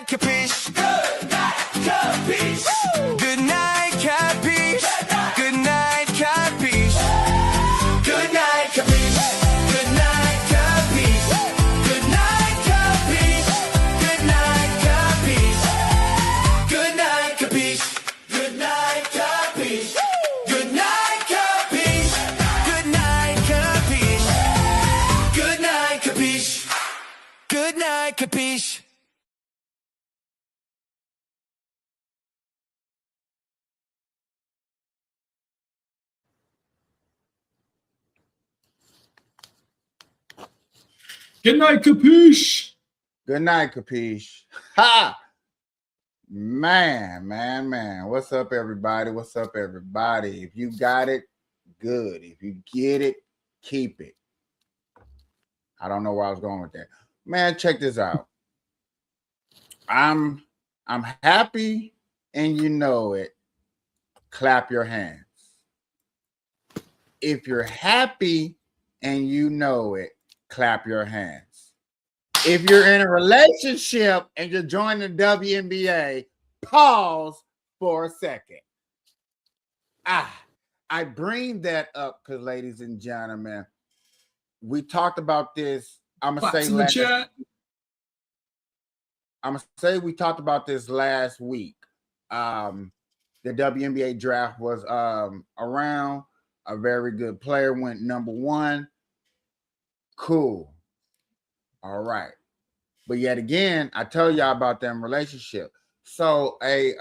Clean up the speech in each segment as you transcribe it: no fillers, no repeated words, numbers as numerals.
kapeash. Good night, kapeash. Good night, kapeash. Good night, kapeash. Good night, kapeash. Good night, kapeash. Good night, kapeash. Good night, kapeash. Good night, kapeash. Good night, kapeash. Good night, kapeash. Good night, kapeash. Good night, kapeash. Good night, kapeash. Good night, Capiche. Good night, Kapeash. Ha! Man. What's up, everybody? What's up, everybody? If you got it, good. If you get it, keep it. I don't know where I was going with that. Man, check this out. I'm happy and you know it. Clap your hands. If you're happy and you know it, clap your hands. If you're in a relationship and you're joining the WNBA, pause for a second. I bring that up because, ladies and gentlemen, we talked about this. I'm gonna say we talked about this last week. The WNBA draft was around. A very good player went number 1. Cool. All right. But yet again, I tell y'all about them relationship. So a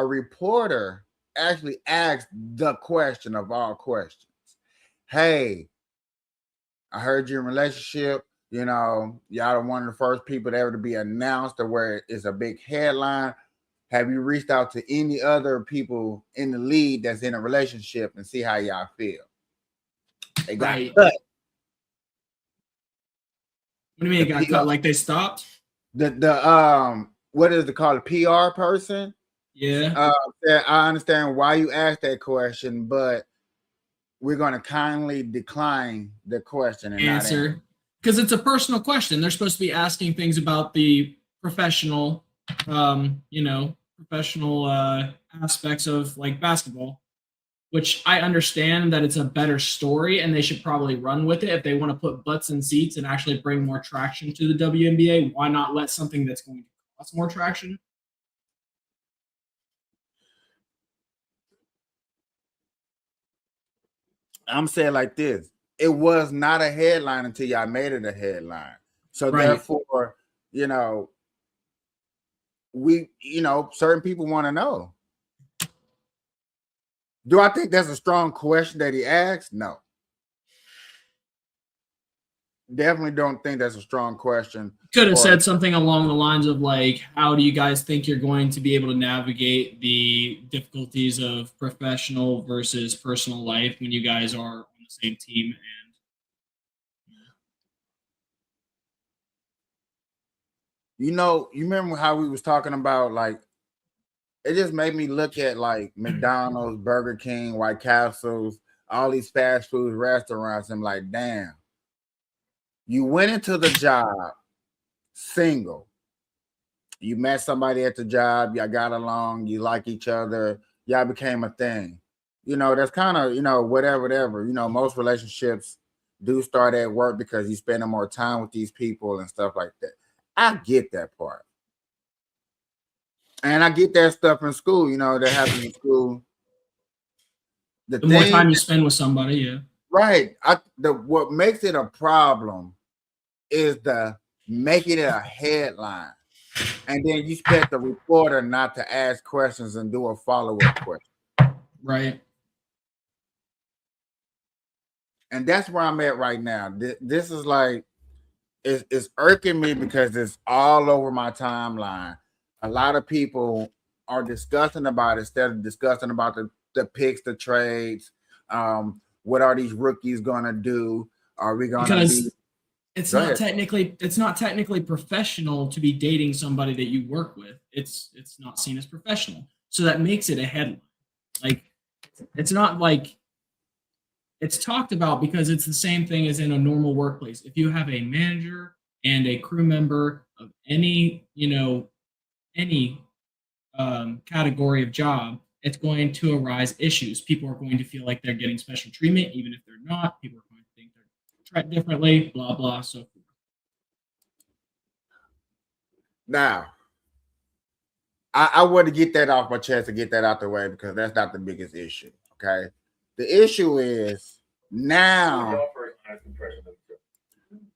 reporter actually asked the question of all questions. Hey, I heard you're in a relationship. You know, y'all are one of the first people to ever to be announced or where it's a big headline. Have you reached out to any other people in the league that's in a relationship and see how y'all feel? They got cut. What do you mean it got cut? Like they stopped? The what is it called? A PR person? Yeah. I understand why you asked that question, but we're going to kindly decline the question and answer because it's a personal question. They're supposed to be asking things about the professional, aspects of like basketball, which I understand that it's a better story and they should probably run with it. If they want to put butts in seats and actually bring more traction to the WNBA, why not let something that's going to cost more traction? I'm saying like this. It was not a headline until y'all made it a headline. So therefore, certain people want to know. Do I think that's a strong question that he asked? No. Definitely don't think that's a strong question. Could have said something along the lines of like, how do you guys think you're going to be able to navigate the difficulties of professional versus personal life when you guys are on the same team? And you remember how we was talking about like, it just made me look at like McDonald's, Burger King, White Castles, all these fast food restaurants. I'm like, damn, you went into the job single. You met somebody at the job, y'all got along, you like each other, y'all became a thing. That's kind of, whatever. Most relationships do start at work because you spend more time with these people and stuff like that. I get that part. And I get that stuff in school, that happens in school. The more time you spend with somebody, yeah. Right. What makes it a problem is the making it a headline. And then you expect the reporter not to ask questions and do a follow-up question. Right. And that's where I'm at right now. This is like, it's irking me because it's all over my timeline. A lot of people are discussing about it instead of discussing about the picks, the trades. What are these rookies going to do? Are we going to be... It's not technically professional to be dating somebody that you work with. It's not seen as professional. So that makes it a headline. Like, it's not like it's talked about because it's the same thing as in a normal workplace. If you have a manager and a crew member of any, any category of job, it's going to arise issues. People are going to feel like they're getting special treatment, even if they're not. People are going to think they're treated differently, blah, blah, so forth. Now, I want to get that off my chest and get that out the way because that's not the biggest issue. Okay. The issue is now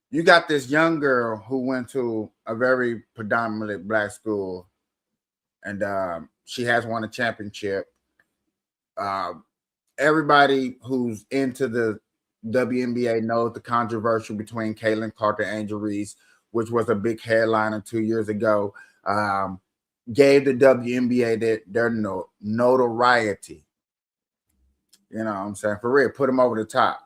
you got this young girl who went to a very predominantly black school, and she has won a championship. Everybody who's into the WNBA knows the controversy between Caitlin Clark and Angel Reese, which was a big headliner 2 years ago. Gave the WNBA their notoriety. You know what I'm saying? For real, put them over the top.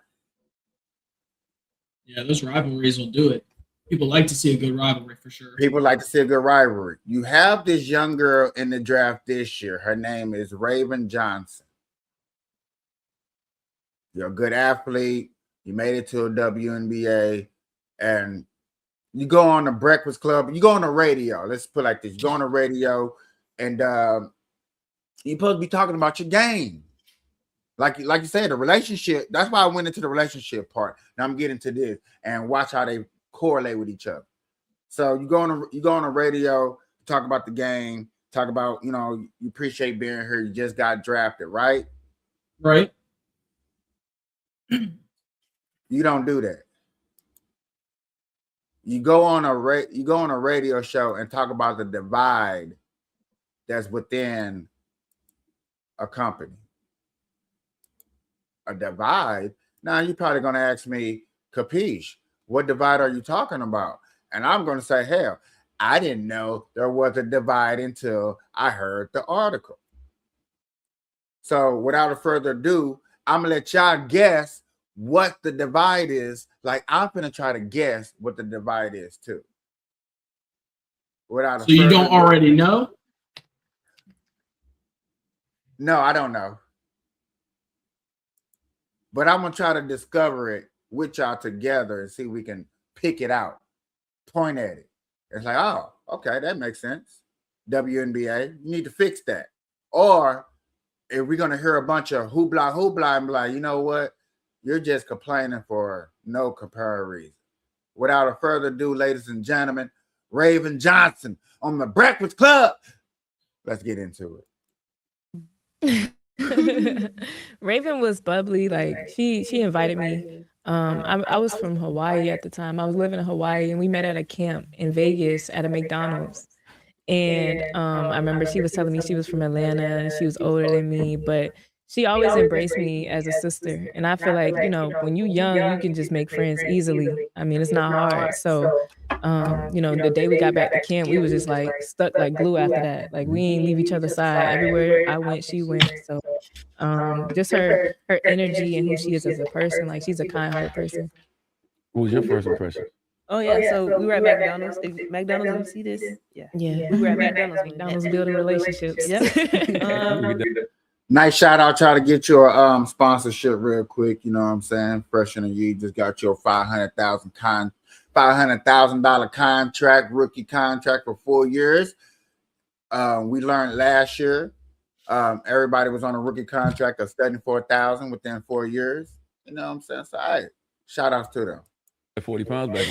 Yeah, those rivalries will do it. People like to see a good rivalry for sure. People like to see a good rivalry. You have this young girl in the draft this year. Her name is Raven Johnson. You're a good athlete. You made it to a WNBA, and you go on the Breakfast Club. You go on the radio. Let's put it like this. You go on the radio, and you're supposed to be talking about your game. Like you said, the relationship. That's why I went into the relationship part. Now I'm getting to this and watch how they correlate with each other. So you go on the radio, talk about the game, talk about, you appreciate being here. You just got drafted, right? Right. You don't do that. You go on a radio show and talk about the divide that's within a company. A divide. Now you're probably going to ask me, Kapeash, what divide are you talking about? And I'm going to say, hell, I didn't know there was a divide until I heard the article. So without a further ado, I'm going to let y'all guess what the divide is. Like, I'm going to try to guess what the divide is too. So you don't already know? No, I don't know. But I'm going to try to discover it with y'all together and see if we can pick it out, point at it. It's like, oh, okay, that makes sense. WNBA, you need to fix that. Or if we're going to hear a bunch of hoopla, and be like, you know what? You're just complaining for no comparative reason. Without a further ado, ladies and gentlemen, Raven Johnson on the Breakfast Club. Let's get into it. Raven was bubbly. Like she invited me. I was from Hawaii at the time. I was living in Hawaii, and we met at a camp in Vegas at a McDonald's. And I remember she was telling me she was from Atlanta and she was older than me, but she always embraced me as a sister. And I feel like, when you're young, you can just make friends easily. I mean, it's not hard. So, the day we got back to camp, we was just like stuck like glue after that. Like we ain't leave each other's side. Everywhere I went, she went. So just her energy and who she is as a person, like she's a kind-hearted person. What was your first impression? Oh yeah, so we were at McDonald's. McDonald's, you see this? Yeah. We were at McDonald's. McDonald's building relationships. Yep. Nice shout out. Try to get your sponsorship real quick. You know what I'm saying? Fresher than you just got your $500,000 contract, rookie contract for 4 years. We learned last year, everybody was on a rookie contract of $74,000 within 4 years. You know what I'm saying? So, all right, shout outs to them. 40 pounds back.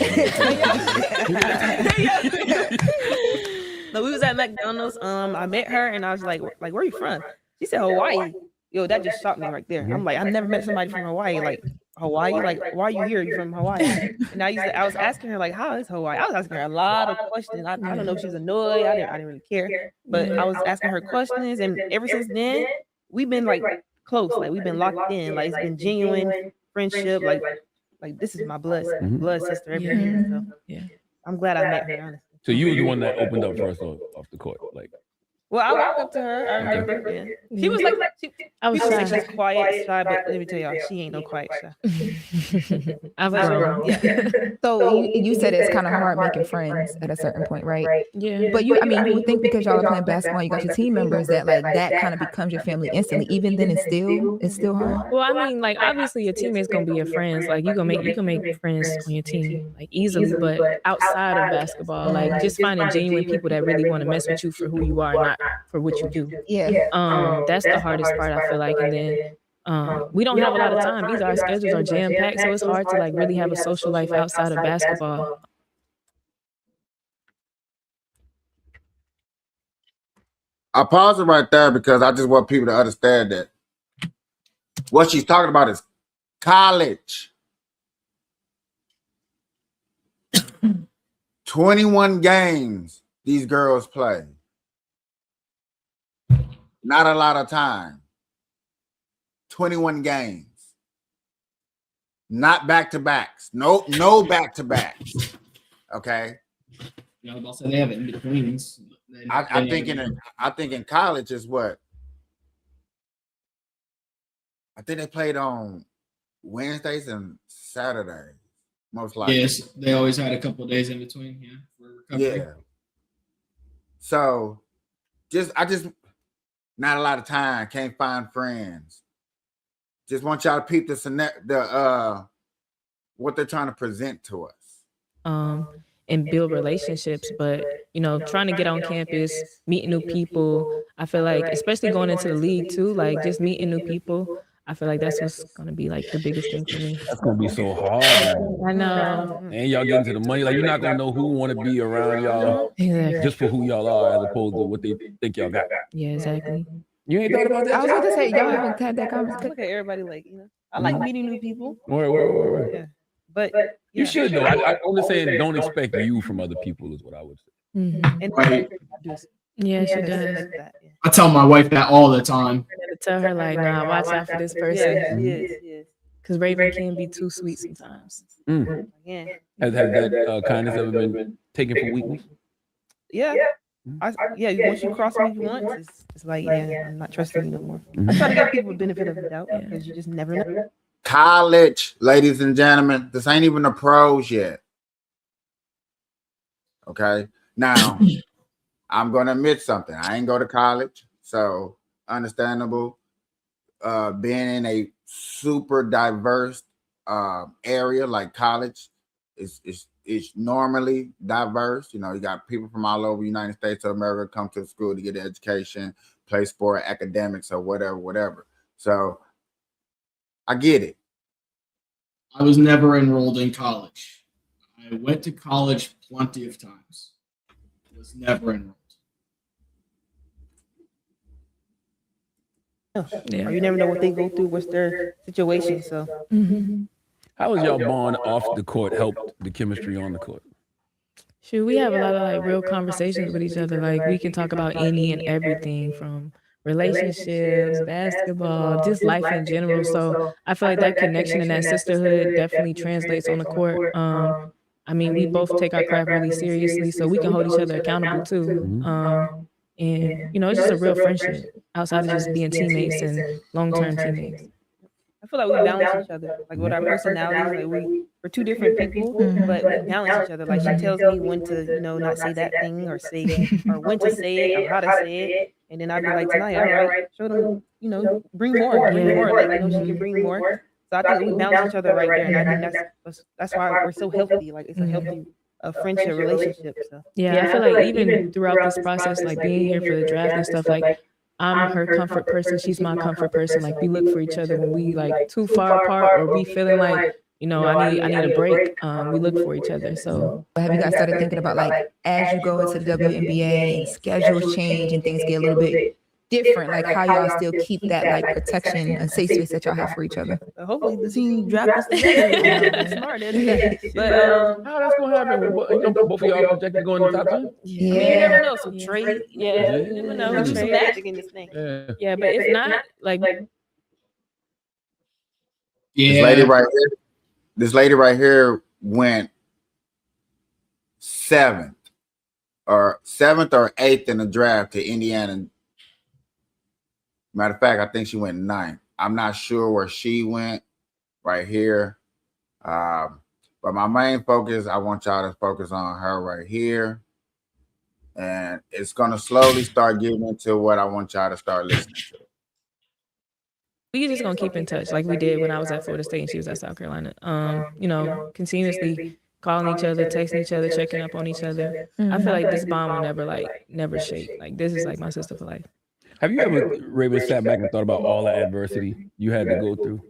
No, we was at McDonald's. I met her and I was like, where are you from? She said Hawaii. Yo, that just shocked me right there. I'm like, I've never met somebody from Hawaii. Like Hawaii, like why are you here? You from Hawaii? And I was asking her like, how is Hawaii? I was asking her a lot of questions. I don't know if she's annoyed. I didn't really care, but I was asking her questions, and ever since then, we've been like close. Like we've been locked in. Like it's been genuine friendship. Like this is my blood sister. Everything. So I'm glad I met her. Honestly. So you were the one that opened up first off the court, like. Well, I walked up to her. I remember. Yeah. She was like, I was people say shy. she's quiet, shy, but let me tell y'all, she ain't no quiet, shy. I've But, grown. yeah. So you said it's kind of hard making friends at a certain point, right? Yeah. But I mean, you would think because y'all are playing basketball, you got your team members that like that kind of becomes your family instantly. Even then, it's still hard. Well, I mean, like obviously your teammates gonna be your friends. Like you can make friends on your team like easily, but outside of basketball, like just finding genuine people that really want to mess with you for who you are, not for what you do. Yeah. That's the hardest part I feel like. And then we don't have a lot of time either. Our schedules are jam packed, so it's hard to like really have a social life outside of basketball. I pause it right there because I just want people to understand that what she's talking about is college. 21 games these girls play. Not a lot of time. 21 games. Not back-to-backs. No back-to-backs. Okay. You know, also they have in betweens. I think in college is what? I think they played on Wednesdays and Saturdays, most likely. Yes, they always had a couple of days in between. Yeah, for recovery. Yeah. So, I just not a lot of time. Can't find friends. Just want y'all to peep the what they're trying to present to us. And build relationships, but you know, trying to get on campus, meeting new people. I feel like, especially going into the league too, like just meeting new people. I feel like that's what's gonna be like the biggest thing for me. That's gonna be so hard, man. I know. And y'all get into the money. Like you're not gonna know who want to be around y'all Exactly. just for who y'all are, as opposed to what they think y'all got. Yeah, exactly. You ain't thought about that? I was about to say y'all haven't had that I conversation. look at everybody like, you know, I like meeting new people. Word. Yeah. But You should though. I'm just saying, don't expect you from other people is what I would say. Mhm. and Right. Yeah, she like does. that. Yeah. I tell my wife that all the time. To tell her like, nah, watch out for this Yeah, person, she is. Yes. because Raven can be too sweet sometimes. Yeah. Has that kindness ever been taken for weakness? Yeah. Once you cross me once, it's like, yeah, I'm not trusting you no more. I try to give people the benefit of the doubt because you just never know. College, ladies and gentlemen, this ain't even the pros yet. Okay. Now, I'm gonna admit something. I ain't go to college, so understandable. Being in a super diverse area like college is normally diverse. You know, you got people from all over the United States of America come to school to get an education, play sport, academics, or whatever. So I get it. I was never enrolled in college. I went to college plenty of times. Was never enrolled. Or you never know what they go through, what's their situation. So How has y'all bond off the court helped the chemistry on the court? Shoot, we have a lot of like real conversations with each other. Like we can talk about any and everything from relationships, basketball, just life in general. So I feel like that connection and that sisterhood definitely translates on the court. I mean, we both take our craft really seriously, so we can hold each other accountable too. And you know, it's just a real friendship outside of just being teammates and long-term teammates. I feel like we balance each other, like with our personalities. Like we're two different people, but we balance each other. Like she tells me when to, you know, not say that thing or when to say it or how to say it, and then I'd be like, tonight, all right, show them, you know, bring more. Like you know, she can bring more. So I think we balance each other right there, and I think that's why we're so healthy. Like it's a healthy friendship relationship. So Yeah, I feel like even throughout this process, like being here for the draft and stuff, like I'm her comfort person, she's my comfort person. Like we look for each other when we like too far apart or we feeling like, you know, I need a break. We look for each other. So Have you guys started thinking about like as you go into the WNBA and schedules change and things get a little bit different, like how y'all still keep that like protection and safe space that y'all have for each other? hopefully the team draft us together. Smart, but How that's gonna happen? You know, both of y'all projected to go in the top 10? I mean, you never know. So trade, you never know. Do some magic in this thing. yeah, but if not, like This lady right here went 7th or 7th or 8th in the draft to Indiana. Matter of fact, I think she went 9th. I'm not sure where she went right here. But my main focus, I want y'all to focus on her right here. And it's going to slowly start getting into what I want y'all to start listening to. We just gonna keep in touch like we did when I was at Florida State and she was at South Carolina. You know, continuously calling each other, texting each other, checking up on each other. I feel like this bond will never shake. Like this is like my sister for life. Have you ever, Raven, sat back and thought about all the adversity you had to go through?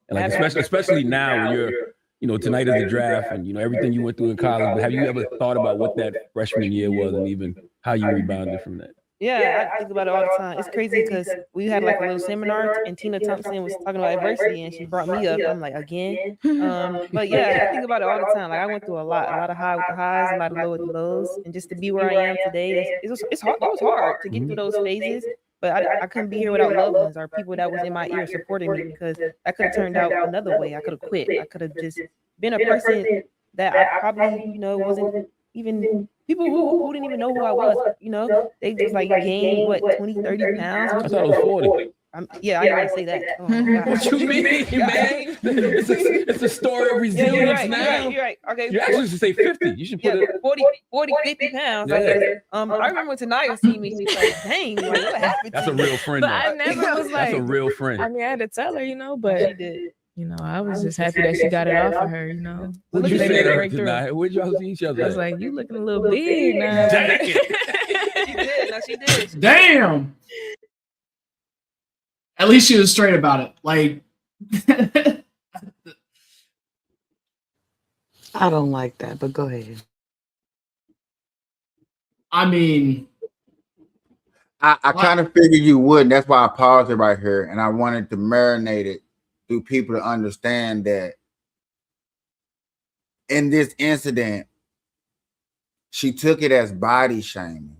And like, especially now when you're, you know, tonight is the draft and, you know, everything you went through in college, but have you ever thought about what that freshman year was and even how you rebounded from that? Yeah, I think about it all the time. It's crazy because we had like a little seminar and Tina Thompson was talking about adversity and she brought me up. I'm like, again. But yeah, I think about it all the time. Like I went through a lot of high with the highs, a lot of low with the lows. And just to be where I am today, it's hard. It was hard to get through those phases. But I couldn't be here without loved ones or people that was in my ear supporting me because that could have turned out another way. I could have quit. I could have just been a person that I probably, you know, wasn't even people who didn't even know who I was, you know, they just like gained what 20, 30 pounds. I thought it was 40. Yeah, I didn't want to say that. Oh my God. What you mean, man? It's a story of resilience now. You're right. Okay. You actually should say 50. You should put it 40, 50 pounds. Yeah. I guess. I remember when Tanaya seen me, she was like, dang, like, what happened That's to a you? real friend. But though. I never was That's like, a real friend. I mean, I had to tell her, you know, She but did. you know, I was just happy that she got it off of her, you know. What'd you They say didn't to break through. tonight? Where'd y'all see each other? I was like, you looking a little big now. Dang. She did. No, she did. Damn. At least she was straight about it. Like, I don't like that, but go ahead. I mean, I kind of figured you would. And that's why I paused it right here. And I wanted to marinate it through people to understand that in this incident, she took it as body shaming.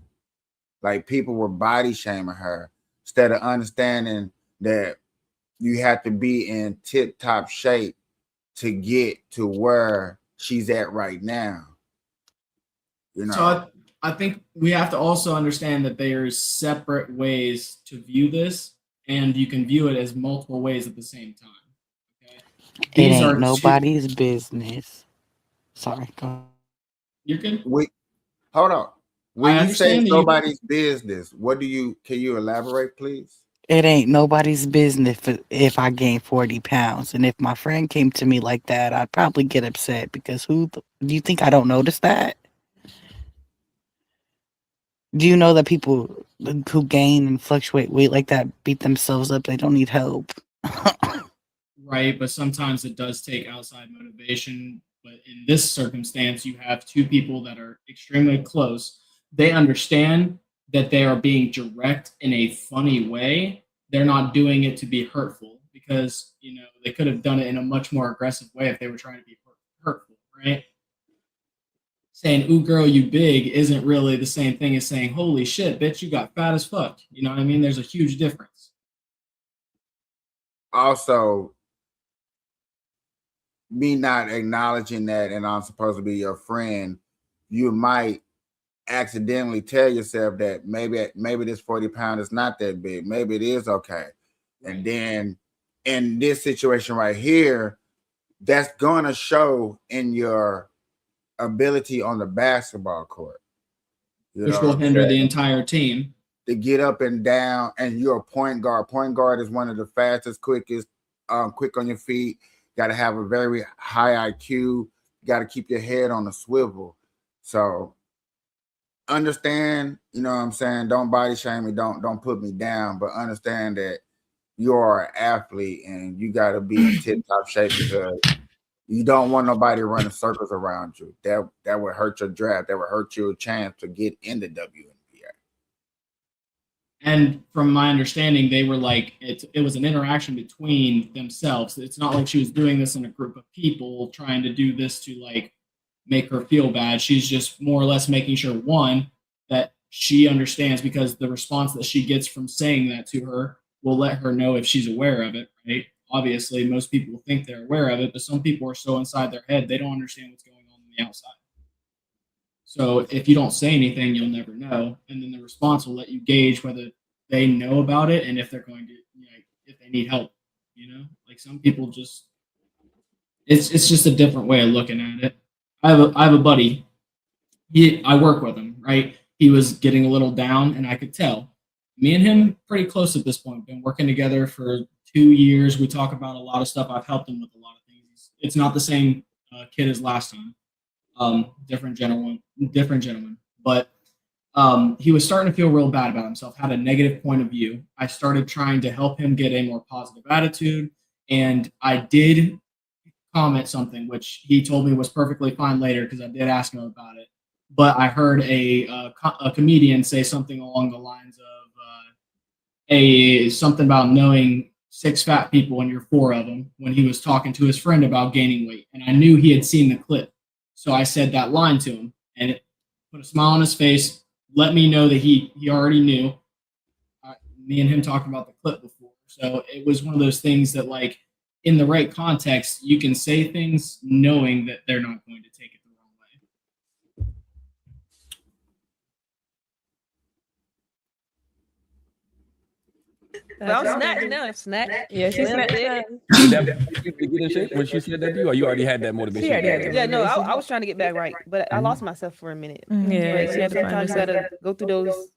Like people were body shaming her instead of understanding that you have to be in tip-top shape to get to where she's at right now. You know. so I think we have to also understand that there's separate ways to view this, and you can view it as multiple ways at the same time. Okay? It These are ain't nobody's business. Sorry, go ahead. You're good. Hold on. When I you say understand it's that you- nobody's business, can you elaborate, please? It ain't nobody's business if I gain 40 pounds. And if my friend came to me like that, I'd probably get upset because do you think I don't notice that? Do you know that people who gain and fluctuate weight like that beat themselves up? They don't need help. Right, but sometimes it does take outside motivation. But in this circumstance, you have two people that are extremely close. They understand that they are being direct in a funny way. They're not doing it to be hurtful because, you know, they could have done it in a much more aggressive way if they were trying to be hurtful, right? Saying, ooh, girl, you big isn't really the same thing as saying, holy shit, bitch, you got fat as fuck. You know what I mean? There's a huge difference. Also, me not acknowledging that and I'm supposed to be your friend, you might accidentally tell yourself that maybe this 40 pound is not that big. Maybe it is okay. Right. And then in this situation right here, that's gonna show in your ability on the basketball court. Which will hinder the entire team. To get up and down, and you're a point guard. Point guard is one of the fastest, quickest, quick on your feet. Got to have a very high IQ. You got to keep your head on a swivel. So understand, you know what I'm saying? Don't body shame me. Don't put me down, but understand that you are an athlete and you got to be in tip-top shape because you don't want nobody running circles around you. That would hurt your draft. That would hurt your chance to get in the WNBA. And from my understanding, they were like, it was an interaction between themselves. It's not like she was doing this in a group of people trying to do this to like make her feel bad. She's just more or less making sure, one, that she understands, because the response that she gets from saying that to her will let her know if she's aware of it, right? Obviously, most people think they're aware of it, but some people are so inside their head, they don't understand what's going on the outside. So if you don't say anything, you'll never know, and then the response will let you gauge whether they know about it and if they're going to, if they need help. Like some people just, it's just a different way of looking at it. I have a buddy. I work with him, right? He was getting a little down, and I could tell. Me and him pretty close at this point. Been working together for 2 years. We talk about a lot of stuff. I've helped him with a lot of things. It's not the same kid as last time. Different gentleman. But he was starting to feel real bad about himself. Had a negative point of view. I started trying to help him get a more positive attitude, and I did comment something which he told me was perfectly fine later because I did ask him about it. But I heard a comedian say something along the lines of a something about knowing six fat people and you're four of them when he was talking to his friend about gaining weight, and I knew he had seen the clip, so I said that line to him, and it put a smile on his face, let me know that he already knew. Me and him talked about the clip before, so it was one of those things that, like, in the right context, you can say things knowing that they're not going to take it the wrong way. Well, I'm snatched now. Snatched. Yeah, she's Slim snatched fit. up. Did that motivate you to get in shape when she said that to you, or you already had that motivation? She already had that Yeah, no, motivation. I was trying to get back right, but I lost myself for a minute. Mhm. Yeah, But she had to find sometimes you herself. gotta go through those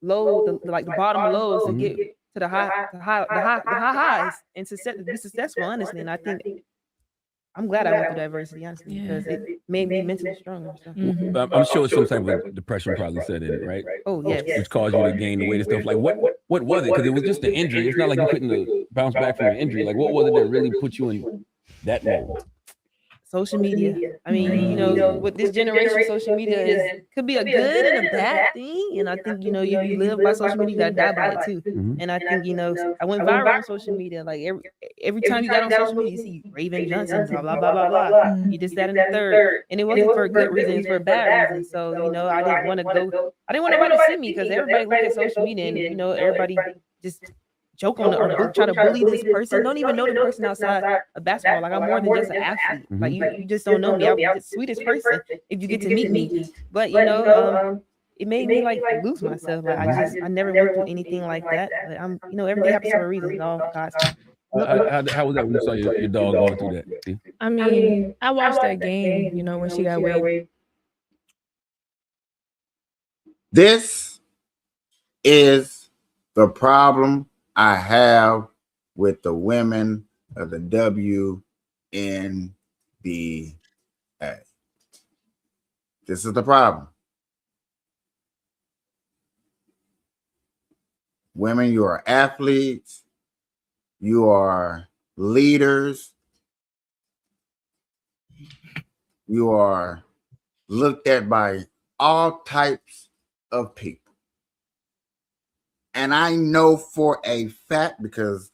low, like the bottom of lows to get to the high highs and be successful. Honestly, and I think I'm glad I went through adversity, honestly, Yeah. because it made me mentally stronger. So. Mhm. But I'm sure some type of depression probably set in, right? Oh Which yes. caused you to gain the weight and stuff. Like what was it? Because it was just the injury. It's not like you couldn't bounce back from your injury. Like what was it that really put you in that mode? Social media. I mean, with this generation, social media could be a good and a bad thing. And I think, if you live by social media, you gotta die by it too. Mhm. And I think, I went viral on social media. Like every time you got on social media, you see Raven Johnson, blah, blah, blah, blah, blah. Mhm. You just that and the third. And it wasn't for a good reason, it's for a bad reason. So, I didn't want nobody to see me because everybody look at social media and, everybody just joke on it or try to bully this person. Don't even know the person outside of basketball. Like I'm more than just an athlete. Like you just don't know me. I'm the sweetest person if you get to meet me. But it made me like lose myself. Like I never went through anything like that. But I'm everything happens for a reason. It's all God's plan. How was that when you saw your dog going through that? Steve? I mean, I watched that game, when she got weighed. This is the problem I have with the women of the WNBA. This is the problem. Women, you are athletes, you are leaders, you are looked at by all types of people. And I know for a fact, because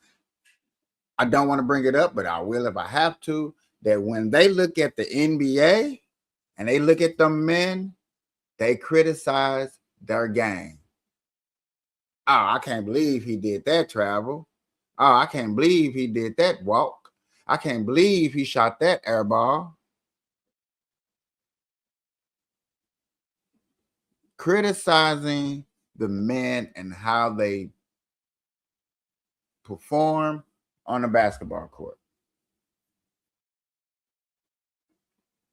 I don't want to bring it up, but I will if I have to, that when they look at the NBA and they look at the men, they criticize their game. Oh, I can't believe he did that travel. Oh, I can't believe he did that walk. I can't believe he shot that air ball. Criticizing the men and how they perform on the basketball court.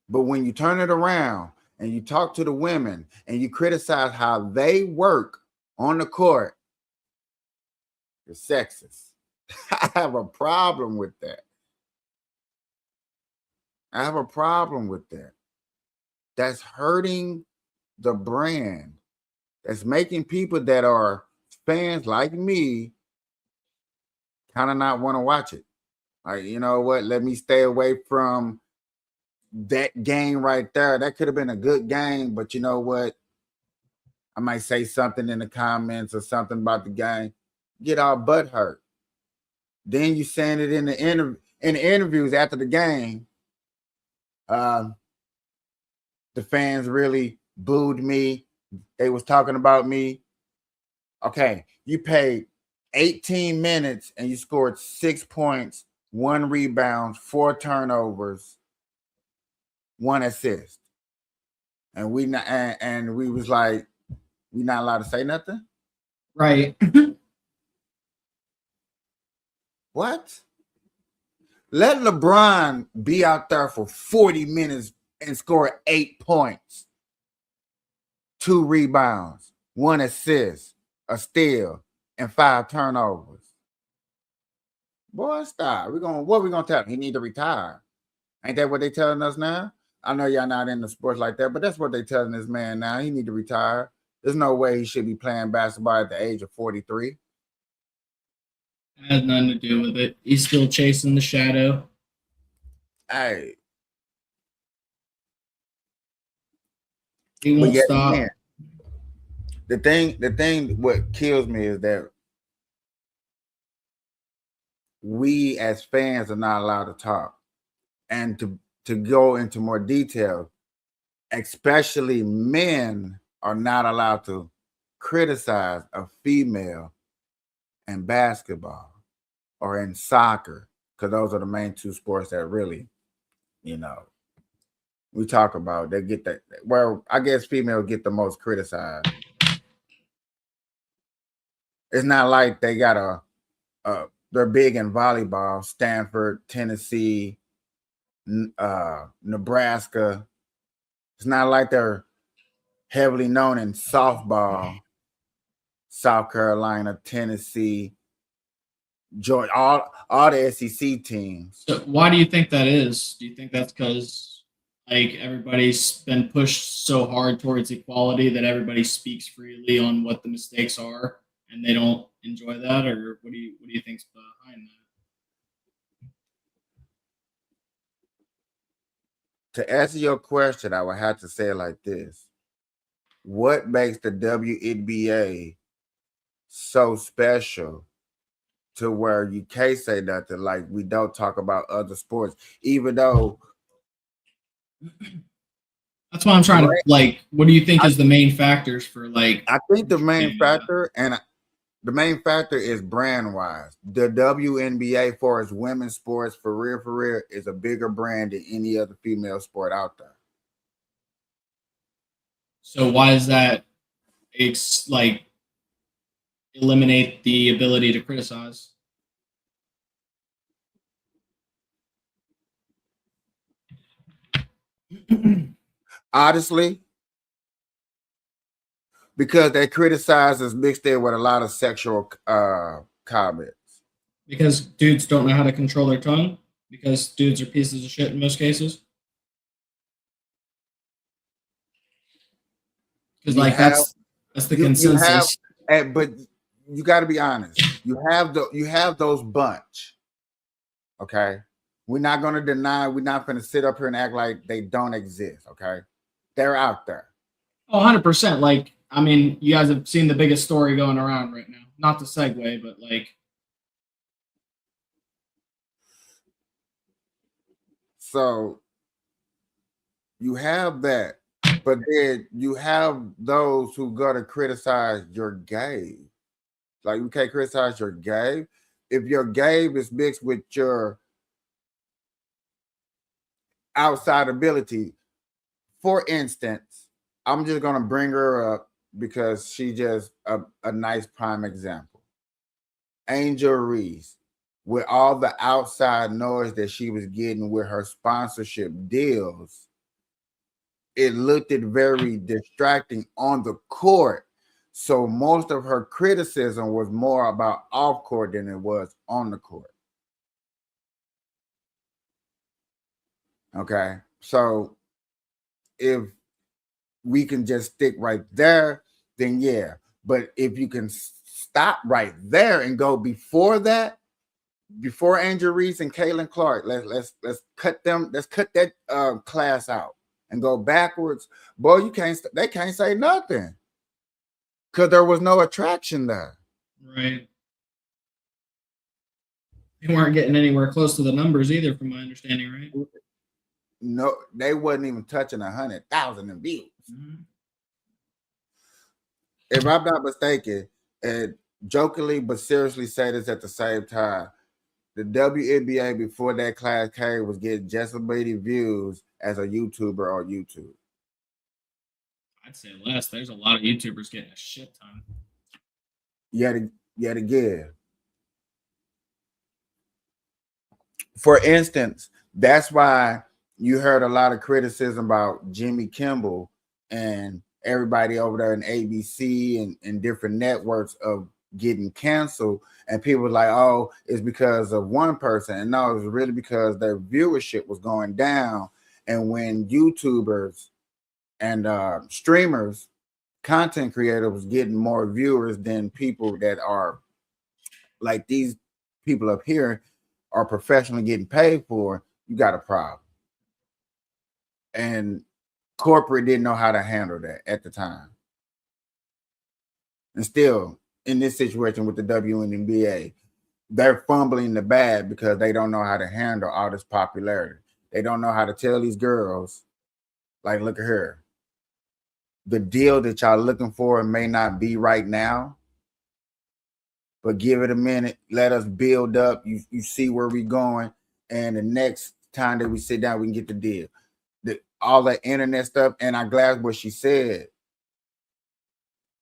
But when you turn it around and you talk to the women and you criticize how they work on the court, you're sexist. I have a problem with that. I have a problem with that. That's hurting the brand. That's making people that are fans like me kind of not want to watch it. Like, you know what? Let me stay away from that game right there. That could have been a good game, but you know what? I might say something in the comments or something about the game. Get our butt hurt. Then you saying it in the interviews after the game. The fans really booed me. They was talking about me. Okay, you paid 18 minutes and you scored 6 points, 1 rebound, 4 turnovers, 1 assist. and we not and we was like, we not allowed to say nothing. Right. What? Let LeBron be out there for 40 minutes and score 8 points, 2 rebounds, 1 assist, a steal, and 5 turnovers. Boy, stop. What we gonna tell him? He need to retire. Ain't that what they telling us now? I know y'all not into sports like that, but that's what they telling this man now. He need to retire. There's no way he should be playing basketball at the age of 43. It has nothing to do with it. He's still chasing the shadow. Hey, He but won't yet stop. again, the thing, what kills me is that we as fans are not allowed to talk, and to go into more detail, especially men are not allowed to criticize a female in basketball or in soccer, because those are the main 2 sports that really, we talk about. They get that. Well, I guess females get the most criticized. It's not like they got they're big in volleyball. Stanford, Tennessee, Nebraska. It's not like they're heavily known in softball. South Carolina, Tennessee, Georgia, all the SEC teams. So why do you think that is? Do you think that's because like everybody's been pushed so hard towards equality that everybody speaks freely on what the mistakes are and they don't enjoy that, or what do you think's behind that? To answer your question, I would have to say it like this. What makes the WNBA so special to where you can't say nothing, like we don't talk about other sports, even though That's why I'm trying to like. What do you think is the main factors for like? I think the main factor is brand wise. The WNBA for its women's sports for real is a bigger brand than any other female sport out there. So why is that? It's like eliminate the ability to criticize. Honestly, because they criticize is mixed in with a lot of sexual comments. Because dudes don't know how to control their tongue. Because dudes are pieces of shit in most cases. Because like that's the consensus. But you got to be honest. You have those bunch. Okay, we're not going to deny. We're not going to sit up here and act like they don't exist. Okay, they're out there. Oh, 100%. Like, I mean, you guys have seen the biggest story going around right now. Not to segue, but like. So you have that, but then you have those who go to criticize your game. Like, you can't criticize your game. If your game is mixed with your outside ability, for instance, I'm just going to bring her up because she just a nice prime example. Angel Reese, with all the outside noise that she was getting with her sponsorship deals, it looked very distracting on the court. So most of her criticism was more about off court than it was on the court. Okay. So if we can just stick right there, then yeah. But if you can stop right there and go before that, before Angel Reese and Caitlin Clark, let's cut them. Let's cut that class out and go backwards. Boy, they can't say nothing because there was no attraction there. Right. They weren't getting anywhere close to the numbers either, from my understanding, right? No, they wasn't even touching 100,000 in views. Mm-hmm. If I'm not mistaken, and jokingly but seriously say this at the same time, the WNBA before that class came was getting just as many views as a YouTuber on YouTube. I'd say less. There's a lot of YouTubers getting a shit ton. You had to give. For instance, that's why you heard a lot of criticism about Jimmy Kimmel and everybody over there in ABC and different networks of getting canceled. And people were like, oh, it's because of one person. And no, it was really because their viewership was going down. And when YouTubers and streamers, content creators was getting more viewers than people that are like these people up here are professionally getting paid for, you got a problem. And corporate didn't know how to handle that at the time. And still, in this situation with the WNBA, they're fumbling the bag because they don't know how to handle all this popularity. They don't know how to tell these girls, like, look at her. The deal that y'all looking for may not be right now, but give it a minute. Let us build up. You see where we're going. And the next time that we sit down, we can get the deal. All that internet stuff. And I'm glad what she said.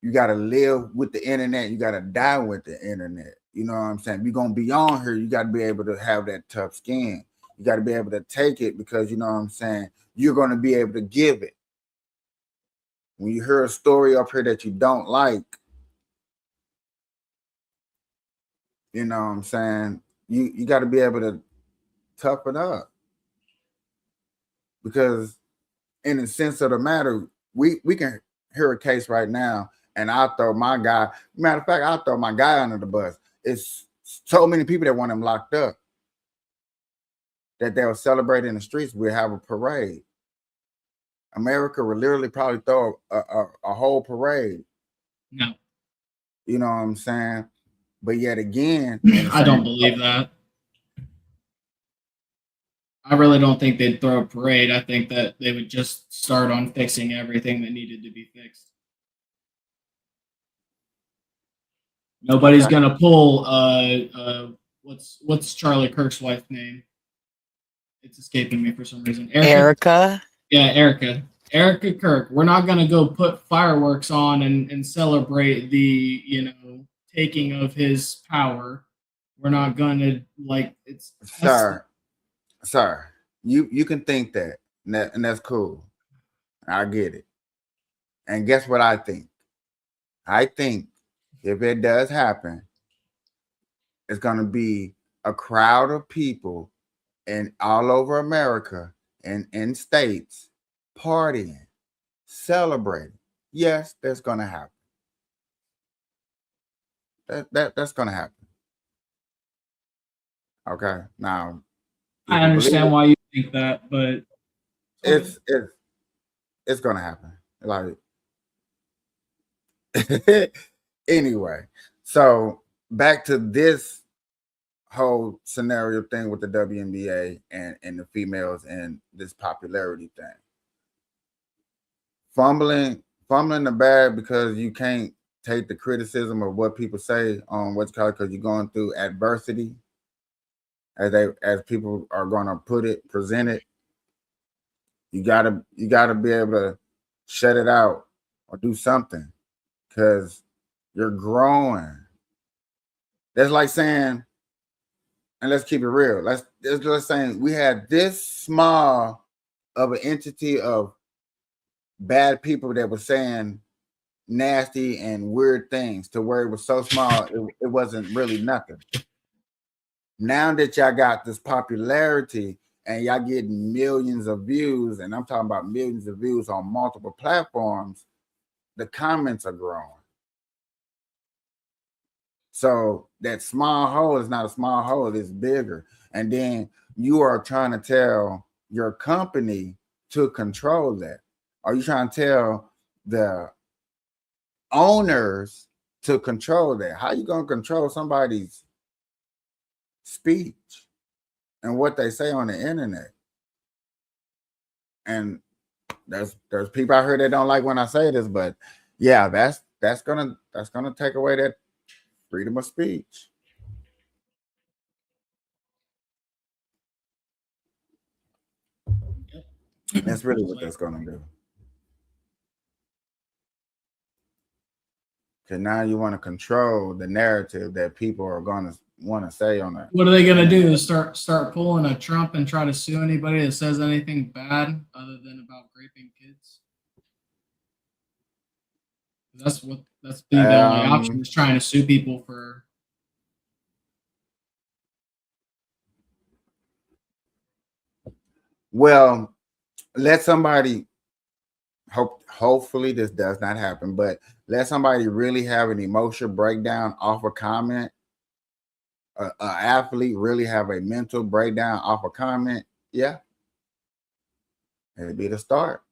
You got to live with the internet. You got to die with the internet. You know what I'm saying? You're going to be on here. You got to be able to have that tough skin. You got to be able to take it because, you know what I'm saying, you're going to be able to give it. When you hear a story up here that you don't like, you know what I'm saying, you got to be able to toughen up. Because in the sense of the matter, we can hear a case right now and I'll throw my guy. Matter of fact, I'll throw my guy under the bus. It's so many people that want him locked up that they'll celebrate in the streets. We'll have a parade. America will literally probably throw a whole parade. No. You know what I'm saying? But yet again, I don't believe that. I really don't think they'd throw a parade. I think that they would just start on fixing everything that needed to be fixed. Nobody's gonna pull what's Charlie Kirk's wife's name? It's escaping me for some reason. Erica. Yeah, Erica. Erica Kirk. We're not gonna go put fireworks on and celebrate the, taking of his power. We're not gonna it's Sir, you can think that, and that's cool. I get it. And guess what I think? I think if it does happen, it's going to be a crowd of people and all over America and in states partying, celebrating. Yes, that's going to happen. That's going to happen. Okay, now I understand why you think that, but it's going to happen. Like anyway, so back to this whole scenario thing with the WNBA and the females and this popularity thing. Fumbling the bag because you can't take the criticism of what people say on what's called because you're going through adversity, as people are going to present it. You gotta be able to shut it out or do something because you're growing. That's like saying, and let's keep it real. Let's say we had this small of an entity of bad people that were saying nasty and weird things to where it was so small it wasn't really nothing. Now that y'all got this popularity and y'all getting millions of views, and I'm talking about millions of views on multiple platforms, the comments are growing. So that small hole is not a small hole, it's bigger. And then you are trying to tell your company to control that. Are you trying to tell the owners to control that? How you going to control somebody's speech and what they say on the internet? And there's people out here that don't like when I say this, but yeah, that's gonna take away that freedom of speech. That's really what that's gonna do. Because now you want to control the narrative that people are going to want to say on that. What are they gonna do? Start pulling a Trump and try to sue anybody that says anything bad other than about raping kids? That's the only option is trying to sue people for. Well, let somebody hopefully this does not happen, but let somebody really have an emotional breakdown off a comment. An athlete really have a mental breakdown off a comment. Yeah, it'd be the start.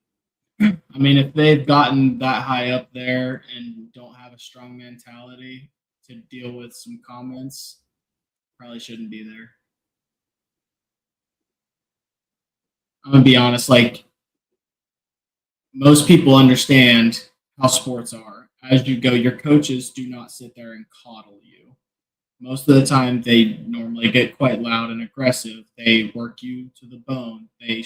I mean, if they've gotten that high up there and don't have a strong mentality to deal with some comments, probably shouldn't be there. I'm gonna be honest, like most people understand how sports are. As you go, your coaches do not sit there and coddle you. Most of the time, they normally get quite loud and aggressive. They work you to the bone. They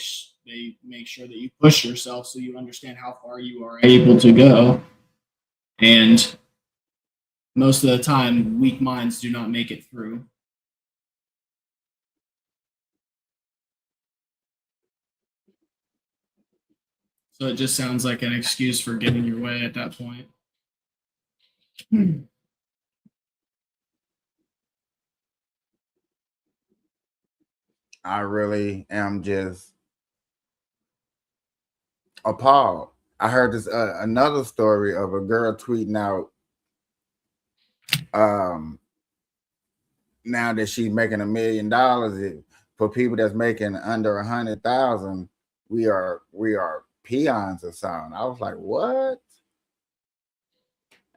make sure that you push yourself so you understand how far you are able to go. And most of the time, weak minds do not make it through. So it just sounds like an excuse for getting your way at that point. I really am just appalled. I heard this another story of a girl tweeting out now that she's making $1 million. For people that's making under 100,000, we are peons or something. I was like, what?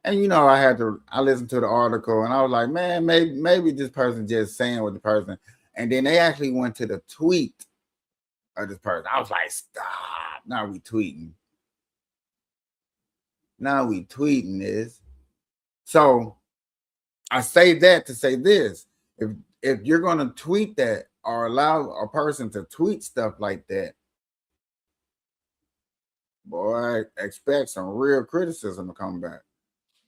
And you know, I listened to the article and I was like, man, maybe this person just saying with the person. And then they actually went to the tweet of this person. I was like, stop. Now we tweeting this. So I say that to say this. If you're gonna tweet that or allow a person to tweet stuff like that, boy, expect some real criticism to come back.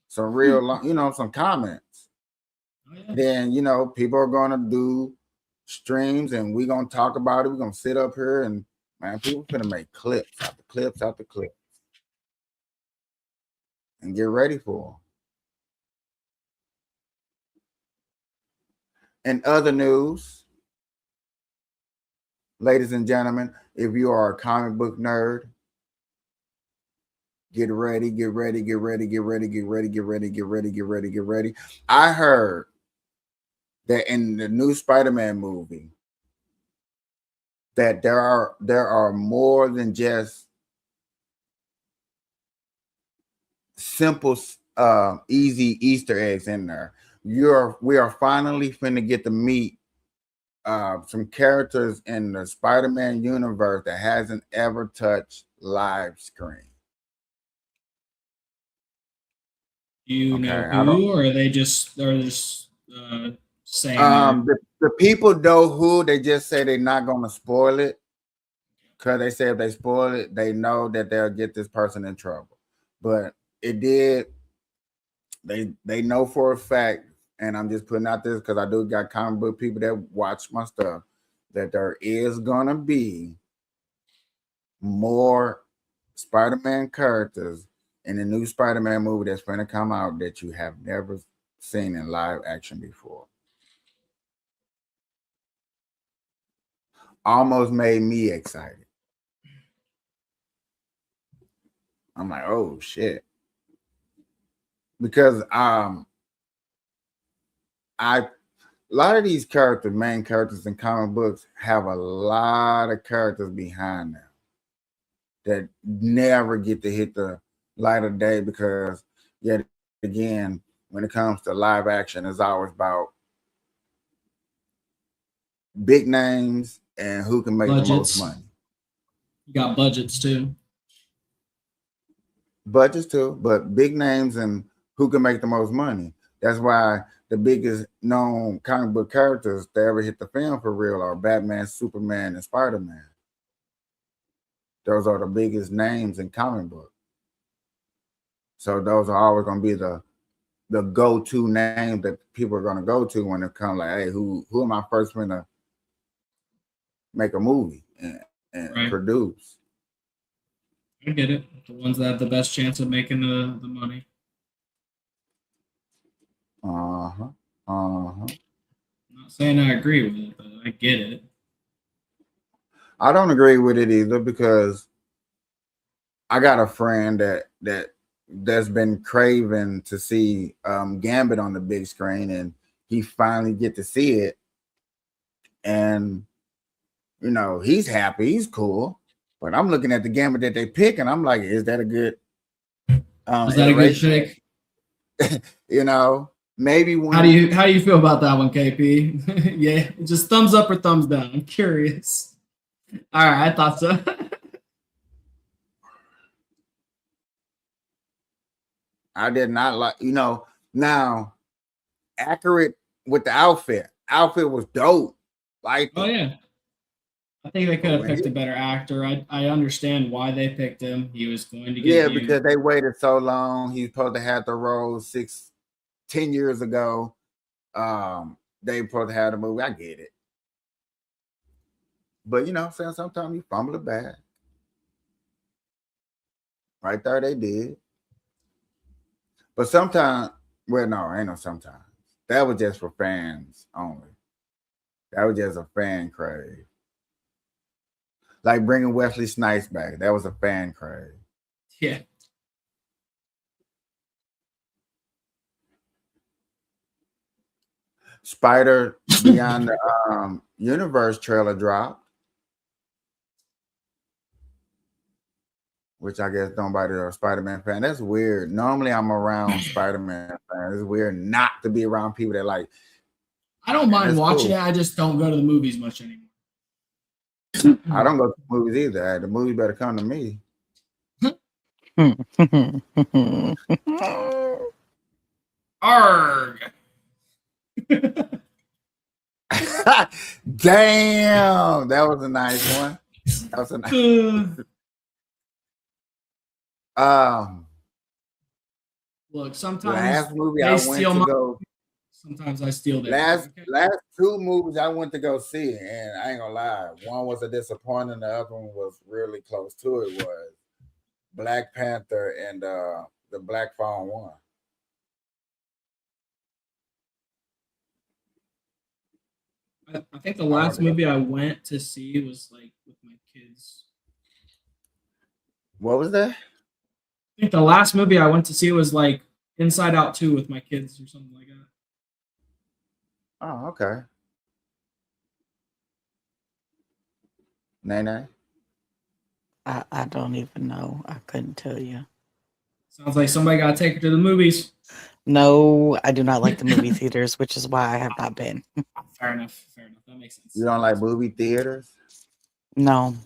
Some real, some comments. Oh, yeah. Then, people are gonna do streams and we're gonna talk about it. We're gonna sit up here and man, people gonna make clips after clips after clips. And get ready for them. In other news, ladies and gentlemen, if you are a comic book nerd, get ready, get ready, get ready, get ready, get ready, get ready, get ready, get ready, get ready. I heard that in the new Spider-Man movie, that there are more than just simple, easy Easter eggs in there. We are finally finna get to meet some characters in the Spider-Man universe that hasn't ever touched live screen. Do you know who, or are they just saying? The people know who. They just say they're not going to spoil it because they say if they spoil it, they know that they'll get this person in trouble. But it did. They know for a fact, and I'm just putting out this because I do got comic book people that watch my stuff, that there is gonna be more Spider-Man characters in the new Spider-Man movie that's going to come out that you have never seen in live action before. Almost made me excited. I'm like, oh shit. Because a lot of these characters, main characters in comic books, have a lot of characters behind them that never get to hit the light of day because, yet again, when it comes to live action, it's always about big names and who can make budgets. the most money. You got budgets too. Budgets too, but big names and who can make the most money. That's why the biggest known comic book characters that ever hit the film for real are Batman, Superman, and Spider-Man. Those are the biggest names in comic book. So those are always going to be the the go-to name that people are gonna go to when it comes like, hey, who am I first gonna make a movie and Right. produce? I get it. The ones that have the best chance of making the money. Uh-huh. Uh-huh. I'm not saying I agree with it, but I get it. I don't agree with it either because I got a friend that's been craving to see Gambit on the big screen, and he finally get to see it, and you know he's happy, he's cool. But I'm looking at the Gambit that they pick, and I'm like, is that a good? Is that a good pick? You know, maybe when. How do you feel about that one, KP? Yeah, just thumbs up or thumbs down. I'm curious. All right, I thought so. I did not like, now accurate with the outfit. Outfit was dope. Like, Oh yeah. I think they could have picked a better actor. I understand why they picked him. He was going to get viewed. Because they waited so long. He's supposed to have the role 10 years ago. They supposed to have the movie. I get it. But saying sometimes you fumble it back. Right there they did. But sometimes, well, no, ain't no sometimes. That was just for fans only. That was just a fan crave. Like bringing Wesley Snipes back. That was a fan crave. Yeah. Spider Beyond the Universe trailer dropped. Which I guess nobody's a Spider-Man fan. That's weird. Normally I'm around Spider-Man fans. It's weird not to be around people that like. I don't mind watching it. I just don't go to the movies much anymore. I don't go to the movies either. The movie better come to me. Arg. Damn, that was a nice one. That was a nice. Look, sometimes last movie I went to go. Sometimes I steal that. Last two movies I went to go see, and I ain't gonna lie, one was a disappointment, the other one was really close to it. Was Black Panther and the Black Phone 1. I think the last movie I went to see was like with my kids. What was that? I think the last movie I went to see was like Inside Out 2 with my kids or something like that. Oh, okay. Nene? I don't even know. I couldn't tell you. Sounds like somebody got to take her to the movies. No, I do not like the movie theaters, which is why I have not been. Fair enough. That makes sense. You don't like movie theaters? No.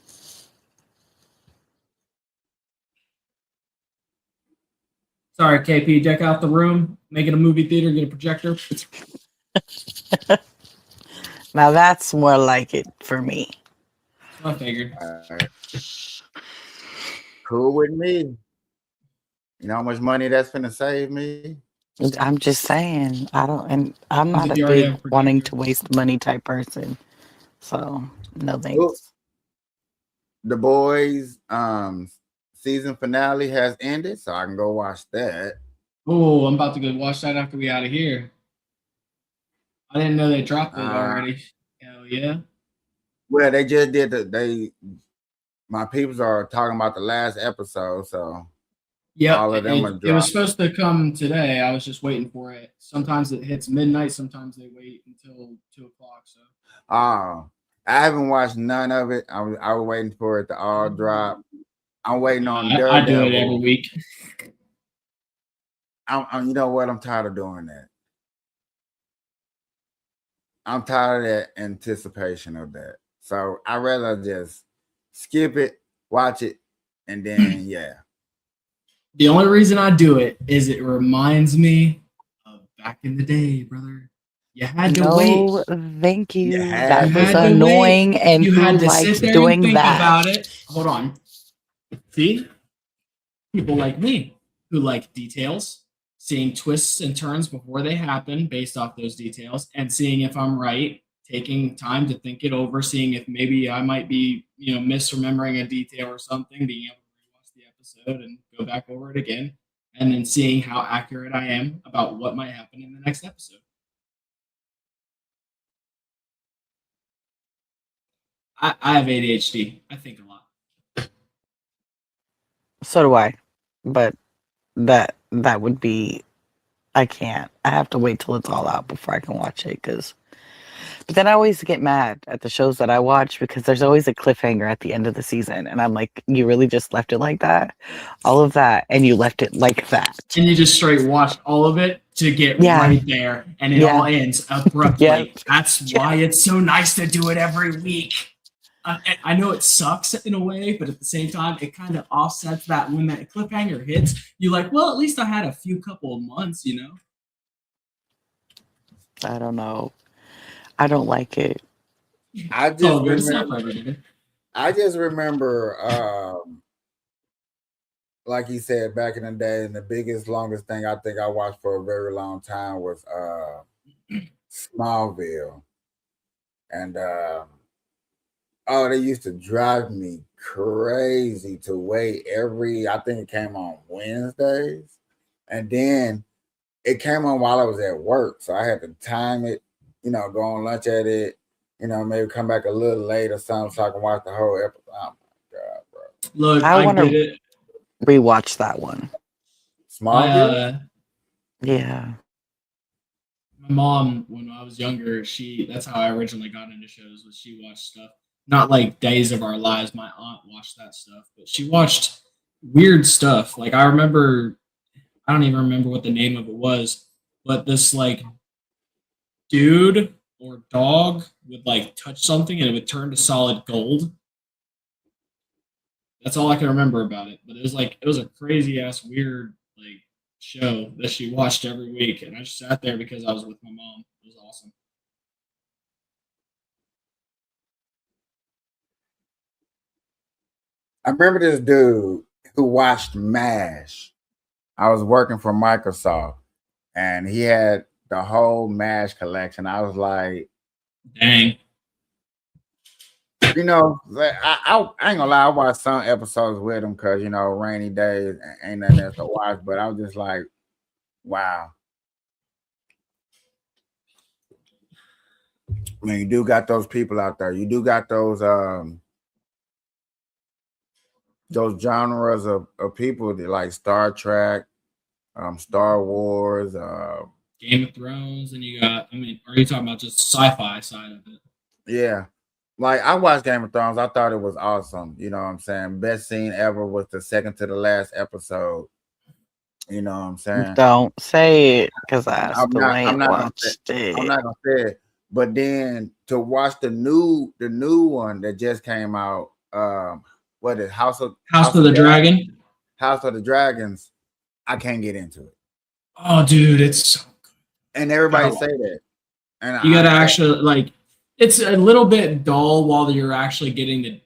Sorry, KP, deck out the room, make it a movie theater, get a projector. Now that's more like it for me. I figured. Right. Cool with me. You know how much money that's gonna save me? I'm just saying, I'm not a big wanting to waste money type person. So no thanks. The Boys season finale has ended, so I can go watch that. Oh, I'm about to go watch that after we out of here. I didn't know they dropped it already. Hell yeah. Well, they just did my peoples are talking about the last episode, so yeah, all of them it was supposed to come today. I was just waiting for it. Sometimes it hits midnight, sometimes they wait until 2:00. So I haven't watched none of it. I was waiting for it to all drop. I'm waiting on Daredevil. I do it every week. You know what? I'm tired of doing that. I'm tired of that anticipation of that. So I'd rather just skip it, watch it, and then yeah. The only reason I do it is it reminds me of back in the day, brother. You had to wait. Thank you. That was annoying, and you had to likes sit there doing and think that? About it. Hold on. See, people like me who like details, seeing twists and turns before they happen based off those details, and seeing if I'm right, taking time to think it over, seeing if maybe I might be, misremembering a detail or something, being able to rewatch the episode and go back over it again, and then seeing how accurate I am about what might happen in the next episode. I have ADHD. I think a lot. So do I. But that would be, I can't. I have to wait till it's all out before I can watch it. But then I always get mad at the shows that I watch because there's always a cliffhanger at the end of the season. And I'm like, you really just left it like that? All of that. And you left it like that. And you just straight watched all of it to get right there. And it all ends abruptly. Yep. That's why it's so nice to do it every week. I know it sucks in a way, but at the same time, it kind of offsets that when that cliffhanger hits, you're like, well, at least I had a few couple of months, I don't know. I don't like it. I just remember, like he said, back in the day, and the biggest, longest thing I think I watched for a very long time was Smallville. And they used to drive me crazy to wait I think it came on Wednesdays. And then it came on while I was at work. So I had to time it, go on lunch at it, maybe come back a little late or something so I can watch the whole episode. Oh my God, bro. Look, I want get to it. rewatch that one. Smallville? Yeah. My mom, when I was younger, that's how I originally got into shows, was she watched stuff. Not like Days of Our Lives. My aunt watched that stuff, but she watched weird stuff. Like I remember, I don't even remember what the name of it was, but this like dude or dog would like touch something and it would turn to solid gold. That's all I can remember about it. But it was a crazy ass weird like show that she watched every week, and I just sat there because I was with my mom. It was awesome. I remember this dude who watched MASH. I was working for Microsoft, and he had the whole MASH collection. I was like, dang. I ain't gonna lie, I watched some episodes with him because, rainy days ain't nothing else to watch, but I was just like, wow. I mean, you do got those people out there. You do got those genres of people that like Star Trek, Star Wars, Game of Thrones, and you got, are you talking about just sci-fi side of it? Yeah. Like I watched Game of Thrones. I thought it was awesome. You know what I'm saying? Best scene ever was the second to the last episode. You know what I'm saying? Don't say it because I'm not gonna say it. But then to watch the new one that just came out, what is House of the Dragon? House of the Dragons. I can't get into it. Oh, dude, it's so good. And everybody say that. And you gotta actually like. It's a little bit dull while you're actually getting the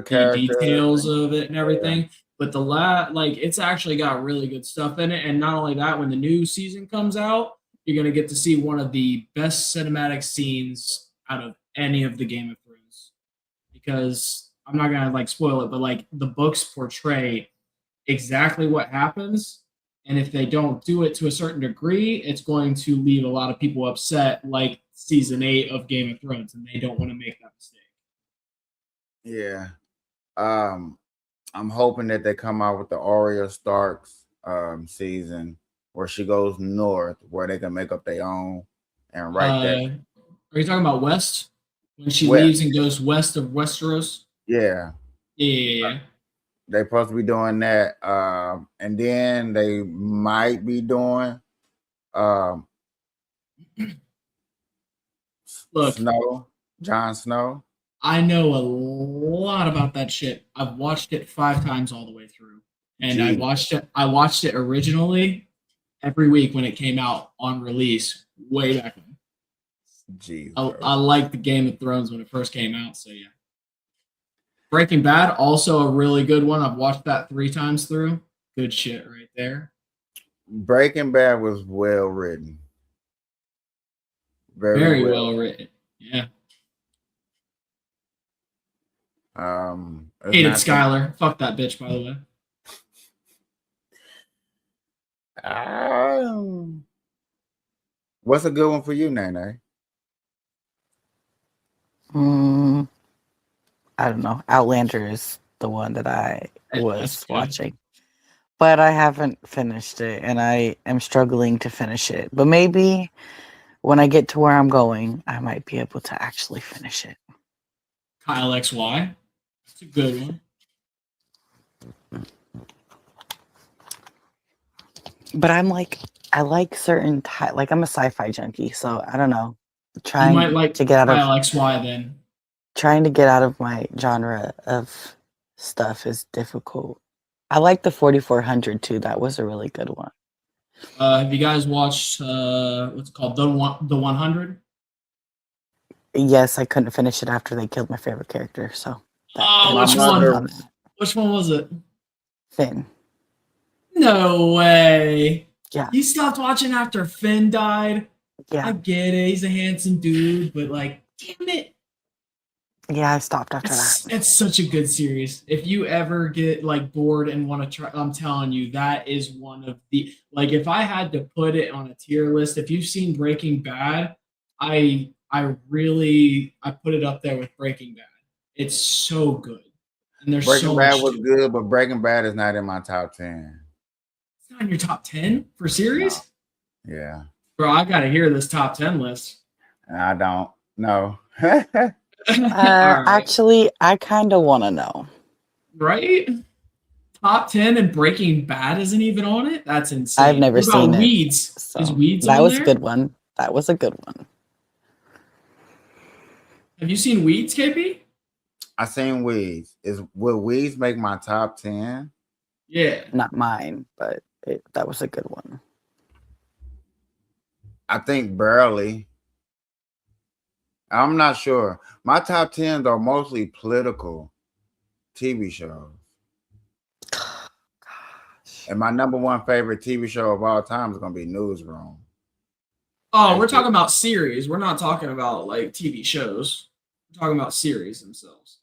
character details of it and everything. Yeah. But it's actually got really good stuff in it. And not only that, when the new season comes out, you're gonna get to see one of the best cinematic scenes out of any of the Game of Thrones. Because I'm not gonna spoil it, but the books portray exactly what happens. And if they don't do it to a certain degree, it's going to leave a lot of people upset, like season 8 of Game of Thrones, and they don't want to make that mistake. Yeah. I'm hoping that they come out with the Arya Stark's season where she goes north, where they can make up their own and write that. Are you talking about West? When she leaves and goes west of Westeros? Yeah. Yeah. They're supposed to be doing that. And then they might be doing Jon Snow. I know a lot about that shit. I've watched it 5 times all the way through. And I watched it originally every week when it came out on release way back when. Jeez. I liked the Game of Thrones when it first came out, so yeah. Breaking Bad, also a really good one. I've watched that 3 times through. Good shit right there. Breaking Bad was well written. Very well written. Yeah. It's Hated not Skylar. Fuck that bitch, by the way. What's a good one for you, Nene? I don't know. Outlander is the one that I was That's good. watching, but I haven't finished it, and I am struggling to finish it. But maybe when I get to where I'm going, I might be able to actually finish it. Kyle XY. It's a good one. But I'm like, I like certain like I'm a sci-fi junkie, so I don't know. You Trying might like to get out Kyle of XY then. trying to get out of my genre of stuff is difficult. I like the 4400 too. That was a really good one. Have you guys watched what's it called the 100? Yes, I couldn't finish it after they killed my favorite character. So Oh, which one? Which one was it? Finn. No way. Yeah. You stopped watching after Finn died? Yeah. I get it. He's a handsome dude, but like, damn it. Yeah, I stopped after that. It's such a good series. If you ever get like bored and want to try, I'm telling you, that is one of the like. If I had to put it on a tier list, if you've seen Breaking Bad, I put it up there with Breaking Bad. It's so good, and there's Breaking so Bad much. was good, but Breaking Bad is not in my top 10. It's not in your top 10 for series, Yeah, bro. I gotta hear this top 10 list. I don't know. Right. Actually, I kind of want to know. Right? Top 10 and Breaking Bad isn't even on it? That's insane. I've never What about seen it. Weeds? So Is Weeds that on was there? a good one. That was a good one. Have you seen Weeds, KP? I seen Weeds. Will Weeds make my top 10? Yeah. Not mine, but that was a good one. I think barely. I'm not sure. My top 10s are mostly political TV shows. And my number one favorite TV show of all time is going to be Newsroom. Oh, we're talking about series. We're not talking about like TV shows. We're talking about series themselves.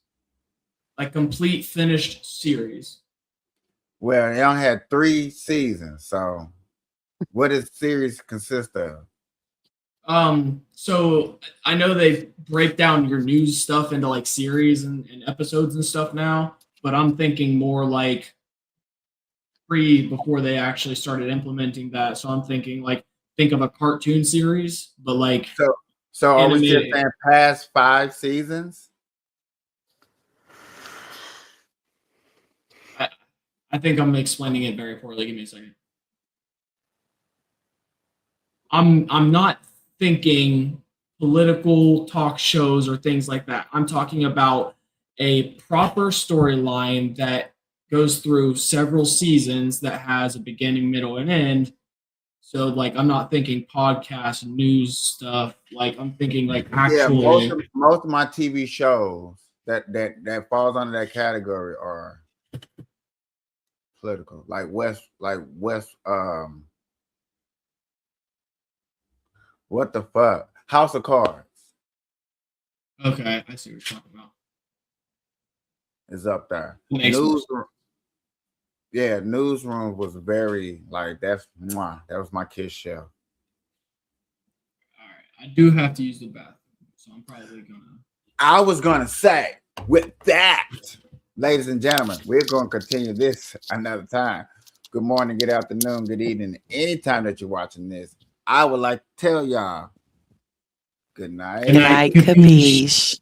Like complete finished series. Well, it only had 3 seasons. So what does series consist of? So I know they break down your news stuff into like series and episodes and stuff now, but I'm thinking more like before they actually started implementing that. So I'm thinking like think of a cartoon series, but like so are we just animated. saying past 5 seasons? I think I'm explaining it very poorly. Give me a second. I'm not thinking political talk shows or things like that. I'm talking about a proper storyline that goes through several seasons that has a beginning, middle, and end. So like I'm not thinking podcast news stuff. Like I'm thinking like actual. Yeah, most of my TV shows that falls under that category are political. Like West what the fuck? House of Cards Okay, I see what you're talking about. is up there. Newsroom. Yeah, Newsroom was very like that was my kiss show. All right, I do have to use the bathroom, so I'm probably gonna. I was gonna say with that, ladies and gentlemen, we're gonna continue this another time. Good morning, good afternoon, good evening, anytime that you're watching this. I would like to tell y'all good night. Good night, kapeash.